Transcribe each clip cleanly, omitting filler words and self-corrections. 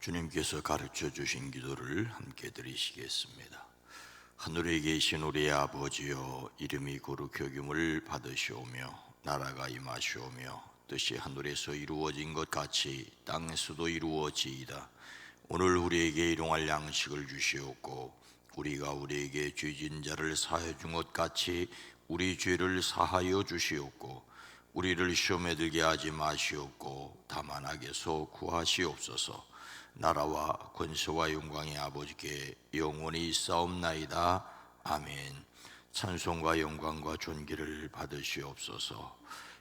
주님께서 가르쳐 주신 기도를 함께 드리시겠습니다. 하늘에 계신 우리 아버지여, 이름이 거룩히 여김을 받으시오며 나라가 임하시오며 뜻이 하늘에서 이루어진 것 같이 땅에서도 이루어지이다. 오늘 우리에게 일용할 양식을 주시옵고 우리가 우리에게 죄진 자를 사하여 준 것 같이 우리 죄를 사하여 주시옵고 우리를 시험에 들게 하지 마시옵고 다만 악에서 구하시옵소서. 나라와 권세와 영광이 아버지께 영원히 있사옵나이다. 아멘. 찬송과 영광과 존귀를 받으시옵소서.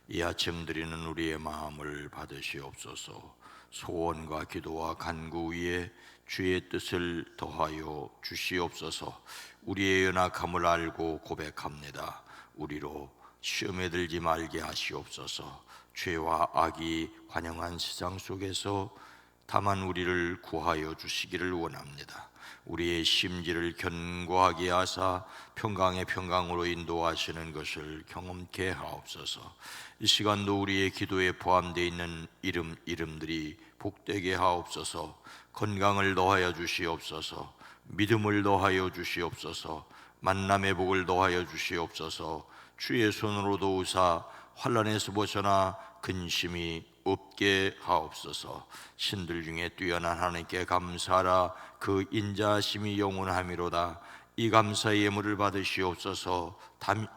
이 아침 드리는 우리의 마음을 받으시옵소서. 소원과 기도와 간구 위에 주의 뜻을 더하여 주시옵소서. 우리의 연약함을 알고 고백합니다. 우리로 시험에 들지 말게 하시옵소서. 죄와 악이 환영한 세상 속에서 다만 우리를 구하여 주시기를 원합니다. 우리의 심지를 견고하게 하사 평강의 평강으로 인도하시는 것을 경험케 하옵소서. 이 시간도 우리의 기도에 포함되어 있는 이름들이 복되게 하옵소서. 건강을 더하여 주시옵소서. 믿음을 더하여 주시옵소서. 만남의 복을 더하여 주시옵소서. 주의 손으로 도우사 환난에서 벗어나 근심이 없게 하옵소서. 신들 중에 뛰어난 하나님께 감사하라. 그 인자하심이 영원하미로다. 이 감사의 예물을 받으시옵소서.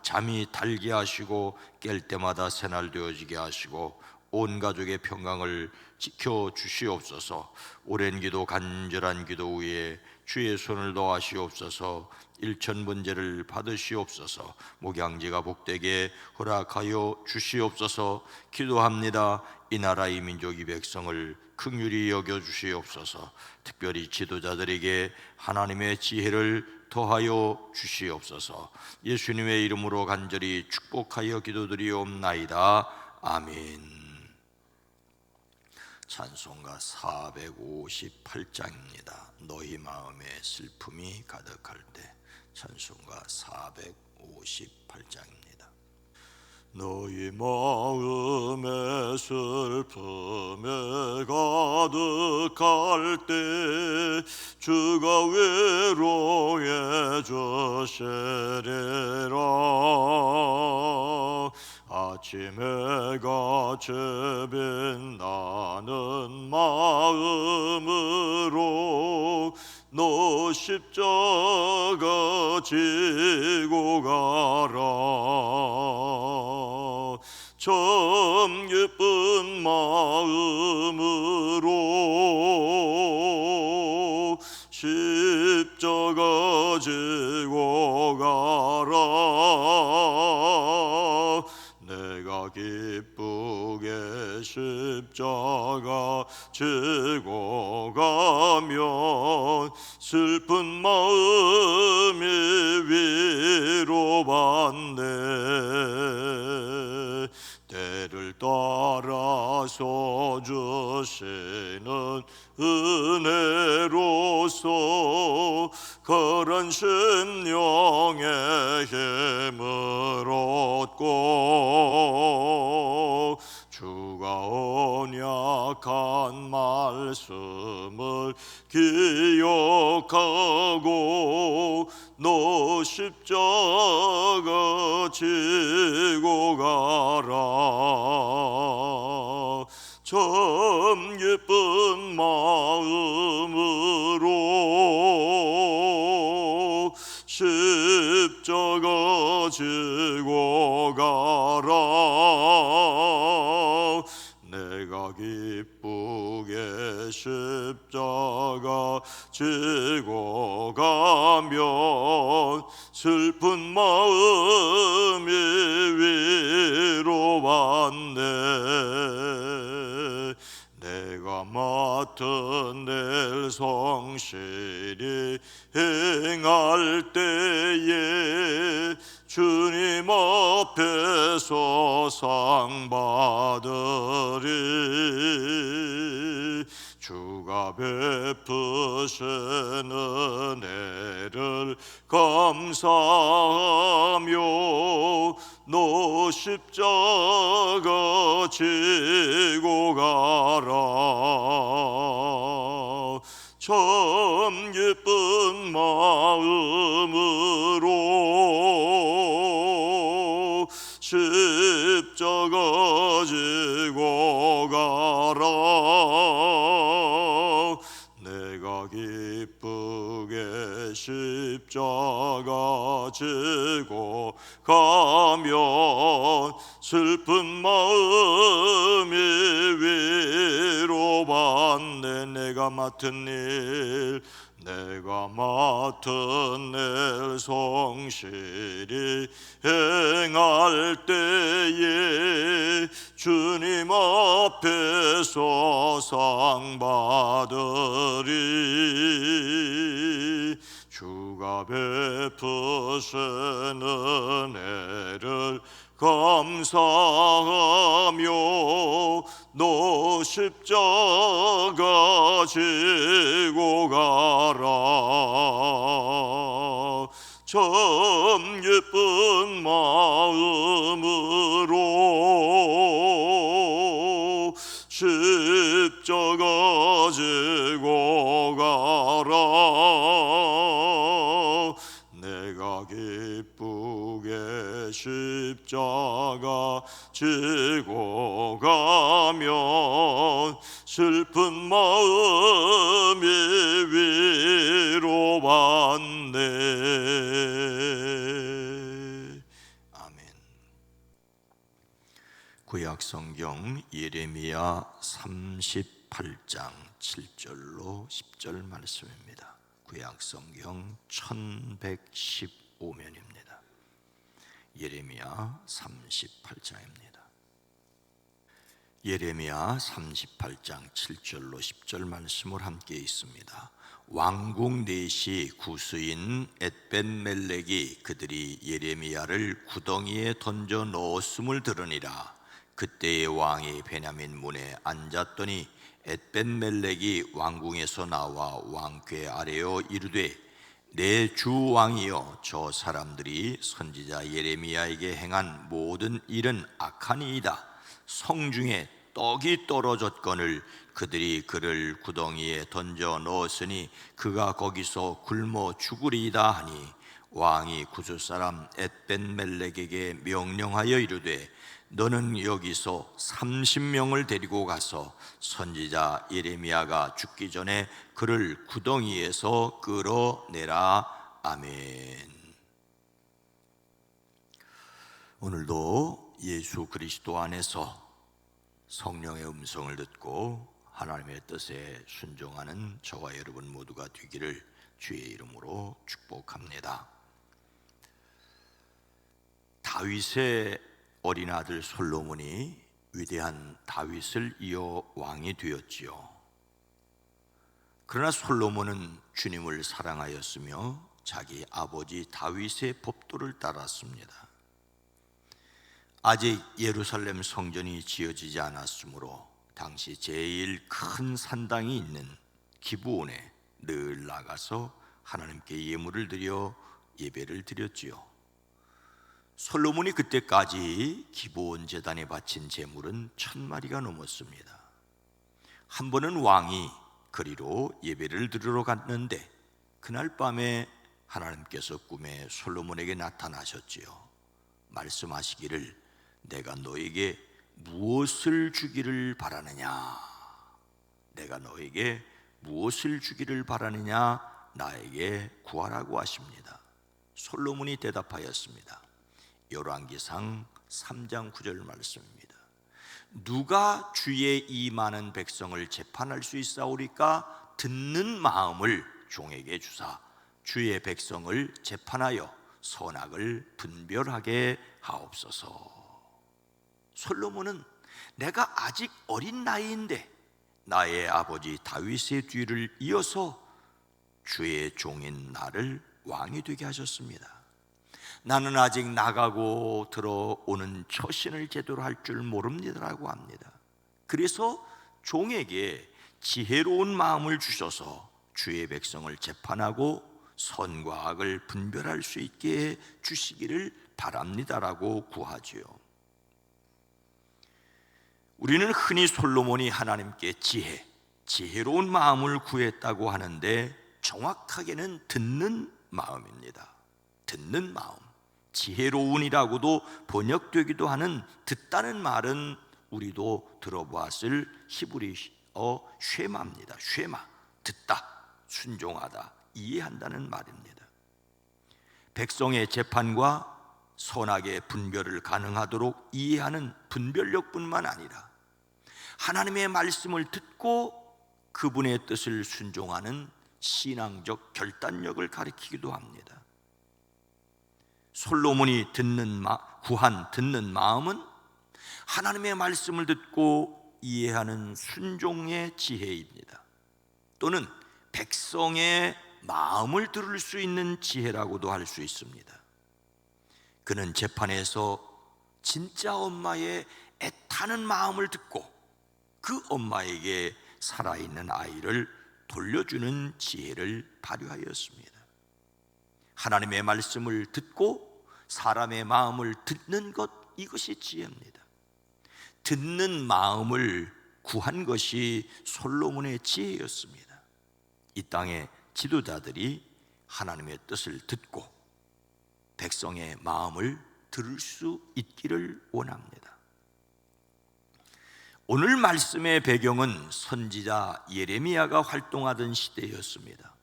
잠이 달게 하시고 깰 때마다 새날 되어지게 하시고 온 가족의 평강을 지켜 주시옵소서. 오랜 기도 간절한 기도 위에 주의 손을 더하시옵소서. 일천번제를 받으시옵소서. 목양지가 복되게 허락하여 주시옵소서. 기도합니다. 이 나라 이 민족 이 백성을 긍휼히 여겨 주시옵소서. 특별히 지도자들에게 하나님의 지혜를 더하여 주시옵소서. 예수님의 이름으로 간절히 축복하여 기도드리옵나이다. 아멘. 찬송가 458장입니다. 너희 마음에 슬픔이 가득할 때. 찬송가 458장입니다. 너희 마음에 슬픔에 가득할 때 주가 위로해 주시리라. 아침 해가 빛나는 마음으로 너 십자가 지고 가라. 참 예쁜 마음으로 십자가 지고 가라. 내가 기쁘게 십자가 지고 가면 슬픈 마음이 위로받네. 때를 따라서 주시는 은혜로서 그런 심령의 힘을 얻고 주가 언약한 말씀을 기억하고 너 십자가 지고 가라. 참 예쁜 마음으로 십자가 지고 가라. 내가 기쁘게 십자가 지고 가면 슬픈 마음이 위로받네. 내가 맡은 일 성실히 행할 때에 주님 앞에서 상 받으리. 주가 베푸신 은혜를 감사하며 너 십자가 지고 가라. 참 예쁜 마음으로 십자가 지고 가라. 내가 기쁘게 십자가 지고 가면 슬픈 마음이 위로받네. 내가 맡은 일 성실히 행할 때에 주님 앞에서 상 받으리. 주가 베푸신 은혜를 감사하며 너 십자가 지고 가라. 참 예쁜 마음으로 십자가 지고 가라. 내가 기쁘게 십자가 지고 가면 슬픈 마음이 위로받네. 아멘. 구약성경 예레미야 38장 7절로 10절 말씀입니다. 구약성경 1115면입니다. 예레미야 38장입니다. 예레미야 38장 7절로 10절 말씀을 함께 있습니다. 왕궁 넷이 구스인 엣벤멜렉이 그들이 예레미야를 구덩이에 던져 넣었음을 들으니라. 그때의 왕이 베냐민 문에 앉았더니 엣벤멜렉이 왕궁에서 나와 왕궤 아래에 이르되 내 주 왕이여, 저 사람들이 선지자 예레미야에게 행한 모든 일은 악하니이다. 성중에 떡이 떨어졌거늘 그들이 그를 구덩이에 던져 넣었으니 그가 거기서 굶어 죽으리이다 하니, 왕이 구스 사람 엣벤멜렉에게 명령하여 이르되 너는 여기서 30명을 데리고 가서 선지자 예레미야가 죽기 전에 그를 구덩이에서 끌어내라. 아멘. 오늘도 예수 그리스도 안에서 성령의 음성을 듣고 하나님의 뜻에 순종하는 저와 여러분 모두가 되기를 주의 이름으로 축복합니다. 다윗의 어린 아들 솔로몬이 위대한 다윗을 이어 왕이 되었지요. 그러나 솔로몬은 주님을 사랑하였으며 자기 아버지 다윗의 법도를 따랐습니다. 아직 예루살렘 성전이 지어지지 않았으므로 당시 제일 큰 산당이 있는 기브온에 늘 나가서 하나님께 예물을 드려 예배를 드렸지요. 솔로몬이 그때까지 기브온 제단에 바친 제물은 1000마리가 넘었습니다. 한 번은 왕이 그리로 예배를 드리러 갔는데 그날 밤에 하나님께서 꿈에 솔로몬에게 나타나셨지요. 말씀하시기를 내가 너에게 무엇을 주기를 바라느냐? 내가 너에게 무엇을 주기를 바라느냐? 나에게 구하라고 하십니다. 솔로몬이 대답하였습니다. 열왕기상 3장 9절 말씀입니다. 누가 주의 이 많은 백성을 재판할 수 있사오리까? 듣는 마음을 종에게 주사 주의 백성을 재판하여 선악을 분별하게 하옵소서. 솔로몬은 내가 아직 어린 나이인데 나의 아버지 다윗의 뒤를 이어서 주의 종인 나를 왕이 되게 하셨습니다. 나는 아직 나가고 들어오는 처신을 제대로 할 줄 모릅니다라고 합니다. 그래서 종에게 지혜로운 마음을 주셔서 주의 백성을 재판하고 선과 악을 분별할 수 있게 주시기를 바랍니다라고 구하지요. 우리는 흔히 솔로몬이 하나님께 지혜, 지혜로운 마음을 구했다고 하는데 정확하게는 듣는 마음입니다. 듣는 마음. 지혜로운이라고도 번역되기도 하는 듣다는 말은 우리도 들어보았을 히브리어 쉐마입니다. 쉐마, 듣다, 순종하다, 이해한다는 말입니다. 백성의 재판과 선악의 분별을 가능하도록 이해하는 분별력뿐만 아니라 하나님의 말씀을 듣고 그분의 뜻을 순종하는 신앙적 결단력을 가리키기도 합니다. 솔로몬이 구한 듣는 마음은 하나님의 말씀을 듣고 이해하는 순종의 지혜입니다. 또는 백성의 마음을 들을 수 있는 지혜라고도 할 수 있습니다. 그는 재판에서 진짜 엄마의 애타는 마음을 듣고 그 엄마에게 살아있는 아이를 돌려주는 지혜를 발휘하였습니다. 하나님의 말씀을 듣고 사람의 마음을 듣는 것, 이것이 지혜입니다. 듣는 마음을 구한 것이 솔로몬의 지혜였습니다. 이 땅의 지도자들이 하나님의 뜻을 듣고 백성의 마음을 들을 수 있기를 원합니다. 오늘 말씀의 배경은 선지자 예레미야가 활동하던 시대였습니다.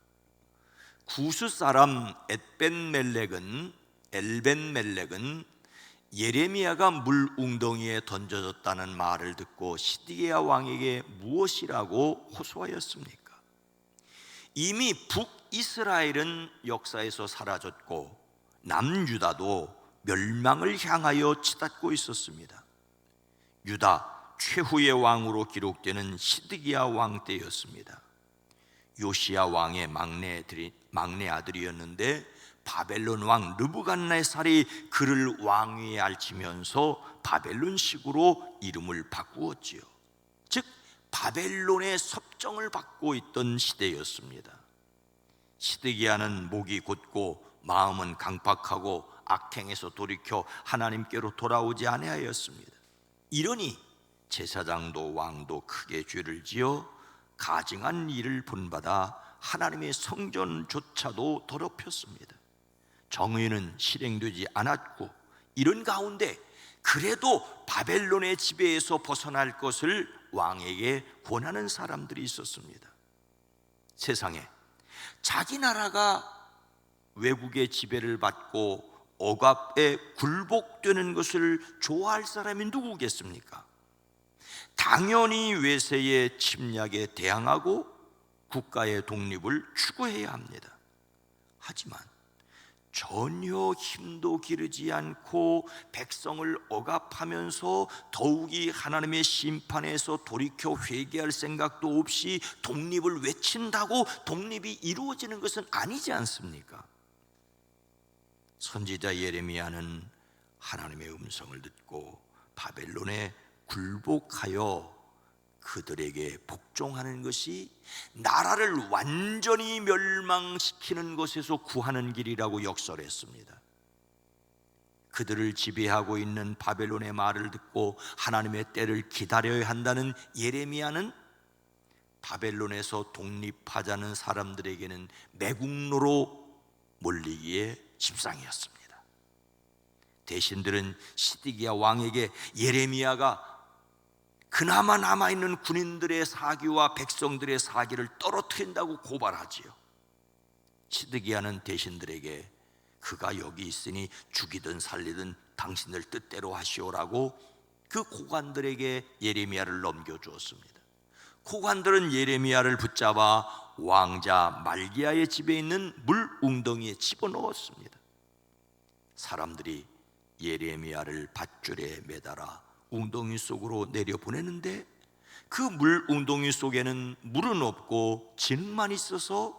구스 사람 엘벤멜렉은 예레미야가 물 웅덩이에 던져졌다는 말을 듣고 시드기야 왕에게 무엇이라고 호소하였습니까? 이미 북이스라엘은 역사에서 사라졌고 남유다도 멸망을 향하여 치닫고 있었습니다. 유다 최후의 왕으로 기록되는 시드기야 왕 때였습니다. 요시야 왕의 막내 아들이었는데 바벨론 왕 느부갓네살이 그를 왕위에 앉히면서 바벨론식으로 이름을 바꾸었지요. 즉 바벨론의 섭정을 받고 있던 시대였습니다. 시드기야는 목이 곧고 마음은 강팍하고 악행에서 돌이켜 하나님께로 돌아오지 아니하였습니다. 이러니 제사장도 왕도 크게 죄를 지어 가증한 일을 본받아 하나님의 성전조차도 더럽혔습니다. 정의는 실행되지 않았고 이런 가운데 그래도 바벨론의 지배에서 벗어날 것을 왕에게 권하는 사람들이 있었습니다. 세상에 자기 나라가 외국의 지배를 받고 억압에 굴복되는 것을 좋아할 사람이 누구겠습니까? 당연히 외세의 침략에 대항하고 국가의 독립을 추구해야 합니다. 하지만 전혀 힘도 기르지 않고 백성을 억압하면서 더욱이 하나님의 심판에서 돌이켜 회개할 생각도 없이 독립을 외친다고 독립이 이루어지는 것은 아니지 않습니까? 선지자 예레미야는 하나님의 음성을 듣고 바벨론에 굴복하여 그들에게 복종하는 것이 나라를 완전히 멸망시키는 것에서 구하는 길이라고 역설했습니다. 그들을 지배하고 있는 바벨론의 말을 듣고 하나님의 때를 기다려야 한다는 예레미야는 바벨론에서 독립하자는 사람들에게는 매국노로 몰리기에 십상이었습니다. 대신들은 시드기야 왕에게 예레미야가 그나마 남아있는 군인들의 사기와 백성들의 사기를 떨어뜨린다고 고발하지요. 시드기야는 대신들에게 그가 여기 있으니 죽이든 살리든 당신들 뜻대로 하시오라고 그 고관들에게 예레미야를 넘겨주었습니다. 고관들은 예레미야를 붙잡아 왕자 말기야의 집에 있는 물 웅덩이에 집어넣었습니다. 사람들이 예레미야를 밧줄에 매달아 웅덩이 속으로 내려보내는데 그 물 웅덩이 속에는 물은 없고 진흙만 있어서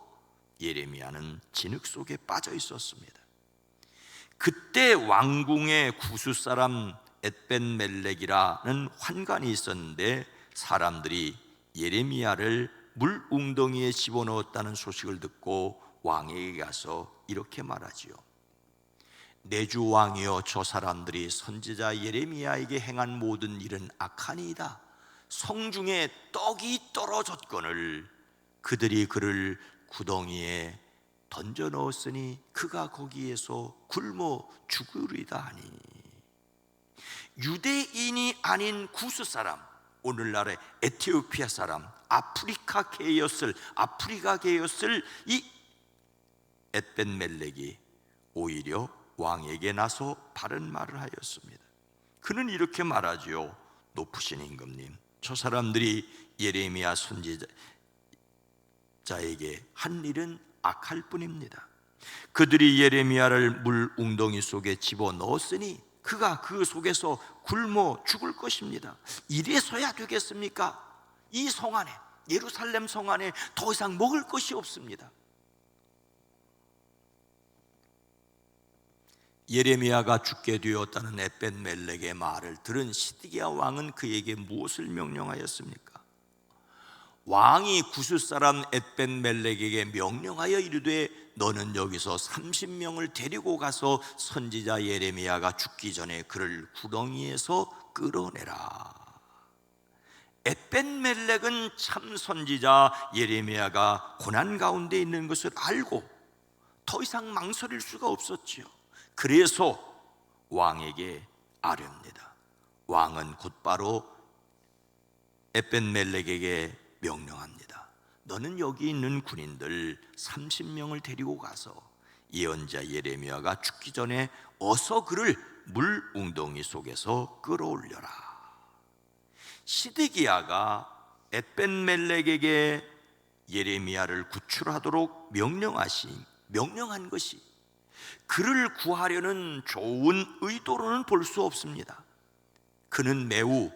예레미야는 진흙 속에 빠져 있었습니다. 그때 왕궁에 구스 사람 엣벤멜렉이라는 환관이 있었는데 사람들이 예레미야를 물 웅덩이에 집어넣었다는 소식을 듣고 왕에게 가서 이렇게 말하지요. 내주 왕이여, 저 사람들이 선지자 예레미야에게 행한 모든 일은 악하니이다. 성중에 떡이 떨어졌거늘 그들이 그를 구덩이에 던져 넣었으니 그가 거기에서 굶어 죽으리다 하니. 유대인이 아닌 구스 사람, 오늘날의 에티오피아 사람, 아프리카계였을 이 엣벤멜렉이 오히려 왕에게 나서 바른 말을 하였습니다. 그는 이렇게 말하지요. 높으신 임금님, 저 사람들이 예레미야 선지자에게 한 일은 악할 뿐입니다. 그들이 예레미야를 물 웅덩이 속에 집어넣었으니 그가 그 속에서 굶어 죽을 것입니다. 이래서야 되겠습니까? 이 성 안에, 예루살렘 성 안에 더 이상 먹을 것이 없습니다. 예레미야가 죽게 되었다는 엣벤멜렉의 말을 들은 시드기야 왕은 그에게 무엇을 명령하였습니까? 왕이 구스 사람 엣벤멜렉에게 명령하여 이르되 너는 여기서 30명을 데리고 가서 선지자 예레미야가 죽기 전에 그를 구덩이에서 끌어내라. 엣벤멜렉은 참 선지자 예레미야가 고난 가운데 있는 것을 알고 더 이상 망설일 수가 없었지요. 그래서 왕에게 아뢰옵니다. 왕은 곧바로 엣벤멜렉에게 명령합니다. 너는 여기 있는 군인들 30명을 데리고 가서 예언자 예레미야가 죽기 전에 어서 그를 물 웅덩이 속에서 끌어올려라. 시드기야가 엣벤멜렉에게 예레미야를 구출하도록 명령한 것이 그를 구하려는 좋은 의도로는 볼 수 없습니다. 그는 매우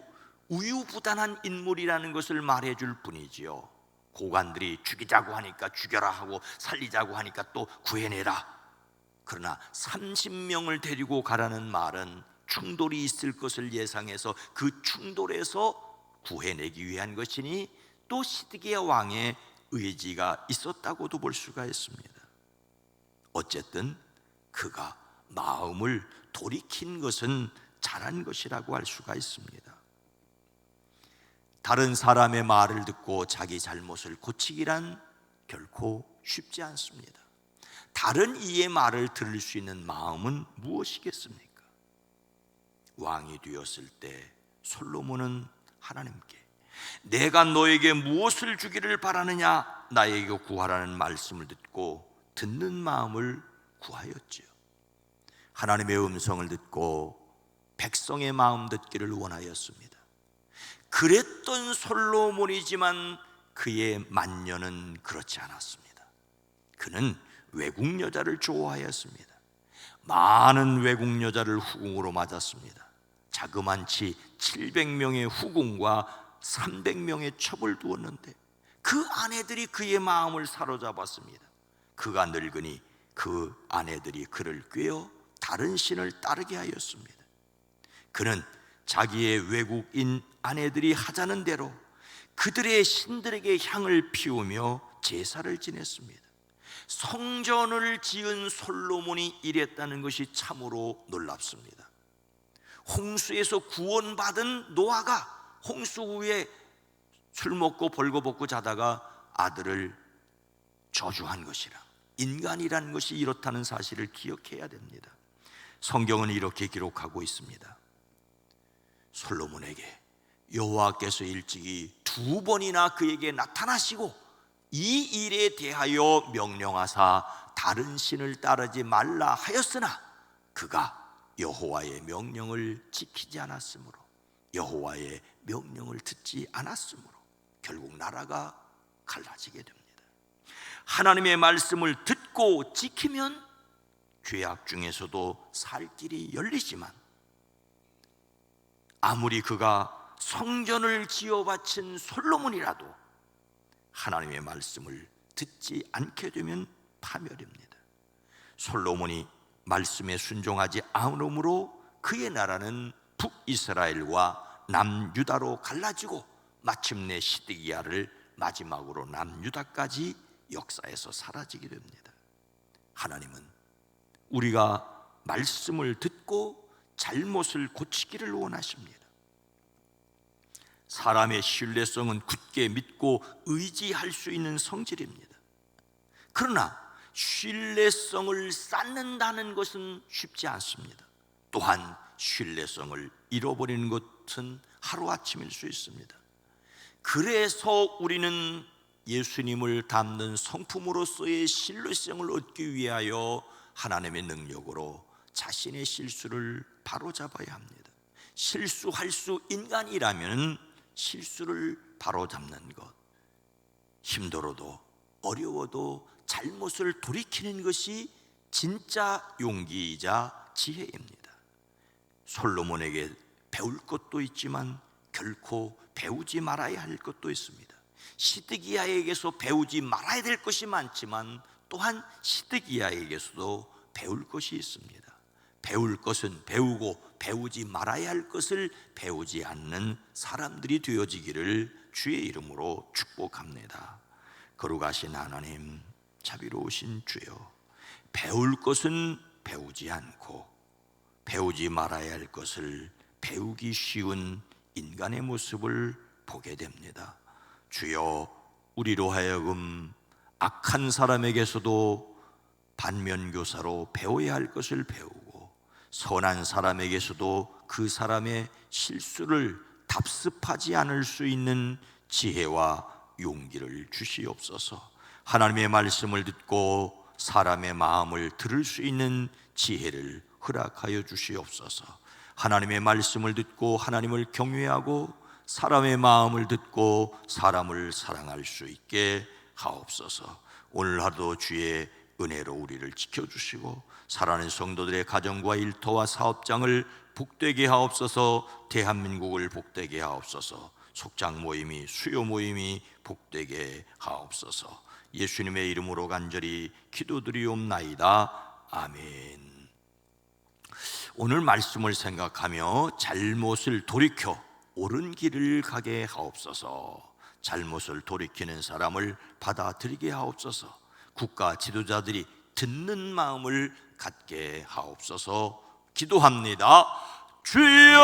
우유부단한 인물이라는 것을 말해줄 뿐이지요. 고관들이 죽이자고 하니까 죽여라 하고 살리자고 하니까 또 구해내라. 그러나 30명을 데리고 가라는 말은 충돌이 있을 것을 예상해서 그 충돌에서 구해내기 위한 것이니 또 시드기야 왕의 의지가 있었다고도 볼 수가 있습니다. 어쨌든 그가 마음을 돌이킨 것은 잘한 것이라고 할 수가 있습니다. 다른 사람의 말을 듣고 자기 잘못을 고치기란 결코 쉽지 않습니다. 다른 이의 말을 들을 수 있는 마음은 무엇이겠습니까? 왕이 되었을 때 솔로몬은 하나님께 내가 너에게 무엇을 주기를 바라느냐 나에게 구하라는 말씀을 듣는 마음을 구하였지요. 하나님의 음성을 듣고 백성의 마음 듣기를 원하였습니다. 그랬던 솔로몬이지만 그의 만년은 그렇지 않았습니다. 그는 외국 여자를 좋아하였습니다. 많은 외국 여자를 후궁으로 맞았습니다. 자그만치 700명의 후궁과 300명의 첩을 두었는데 그 아내들이 그의 마음을 사로잡았습니다. 그가 늙으니 그 아내들이 그를 꾀어 다른 신을 따르게 하였습니다. 그는 자기의 외국인 아내들이 하자는 대로 그들의 신들에게 향을 피우며 제사를 지냈습니다. 성전을 지은 솔로몬이 이랬다는 것이 참으로 놀랍습니다. 홍수에서 구원받은 노아가 홍수 후에 술 먹고 벌거벗고 자다가 아들을 저주한 것이라, 인간이라는 것이 이렇다는 사실을 기억해야 됩니다. 성경은 이렇게 기록하고 있습니다. 솔로몬에게 여호와께서 일찍이 2번이나 그에게 나타나시고 이 일에 대하여 명령하사 다른 신을 따르지 말라 하였으나 그가 여호와의 명령을 지키지 않았으므로, 여호와의 명령을 듣지 않았으므로 결국 나라가 갈라지게 됩니다. 하나님의 말씀을 듣고 지키면 죄악 중에서도 살 길이 열리지만 아무리 그가 성전을 지어 바친 솔로몬이라도 하나님의 말씀을 듣지 않게 되면 파멸입니다. 솔로몬이 말씀에 순종하지 않으므로 그의 나라는 북이스라엘과 남유다로 갈라지고 마침내 시드기야를 마지막으로 남유다까지 역사에서 사라지게 됩니다. 하나님은 우리가 말씀을 듣고 잘못을 고치기를 원하십니다. 사람의 신뢰성은 굳게 믿고 의지할 수 있는 성질입니다. 그러나 신뢰성을 쌓는다는 것은 쉽지 않습니다. 또한 신뢰성을 잃어버리는 것은 하루아침일 수 있습니다. 그래서 우리는 예수님을 닮는 성품으로서의 신뢰성을 얻기 위하여 하나님의 능력으로 자신의 실수를 바로잡아야 합니다. 실수할 수 인간이라면 실수를 바로잡는 것, 힘들어도 어려워도 잘못을 돌이키는 것이 진짜 용기이자 지혜입니다. 솔로몬에게 배울 것도 있지만 결코 배우지 말아야 할 것도 있습니다. 시드기야에게서 배우지 말아야 될 것이 많지만 또한 시드기야에게서도 배울 것이 있습니다. 배울 것은 배우고 배우지 말아야 할 것을 배우지 않는 사람들이 되어지기를 주의 이름으로 축복합니다. 거룩하신 하나님, 자비로우신 주여, 배울 것은 배우지 않고 배우지 말아야 할 것을 배우기 쉬운 인간의 모습을 보게 됩니다. 주여, 우리로 하여금 악한 사람에게서도 반면교사로 배워야 할 것을 배우고 선한 사람에게서도 그 사람의 실수를 답습하지 않을 수 있는 지혜와 용기를 주시옵소서. 하나님의 말씀을 듣고 사람의 마음을 들을 수 있는 지혜를 허락하여 주시옵소서. 하나님의 말씀을 듣고 하나님을 경외하고 사람의 마음을 듣고 사람을 사랑할 수 있게 하옵소서. 오늘 하루도 주의 은혜로 우리를 지켜주시고 사랑하는 성도들의 가정과 일터와 사업장을 복되게 하옵소서. 대한민국을 복되게 하옵소서. 속장 모임이, 수요 모임이 복되게 하옵소서. 예수님의 이름으로 간절히 기도드리옵나이다. 아멘. 오늘 말씀을 생각하며 잘못을 돌이켜 옳은 길을 가게 하옵소서. 잘못을 돌이키는 사람을 받아들이게 하옵소서. 국가 지도자들이 듣는 마음을 갖게 하옵소서. 기도합니다. 주여!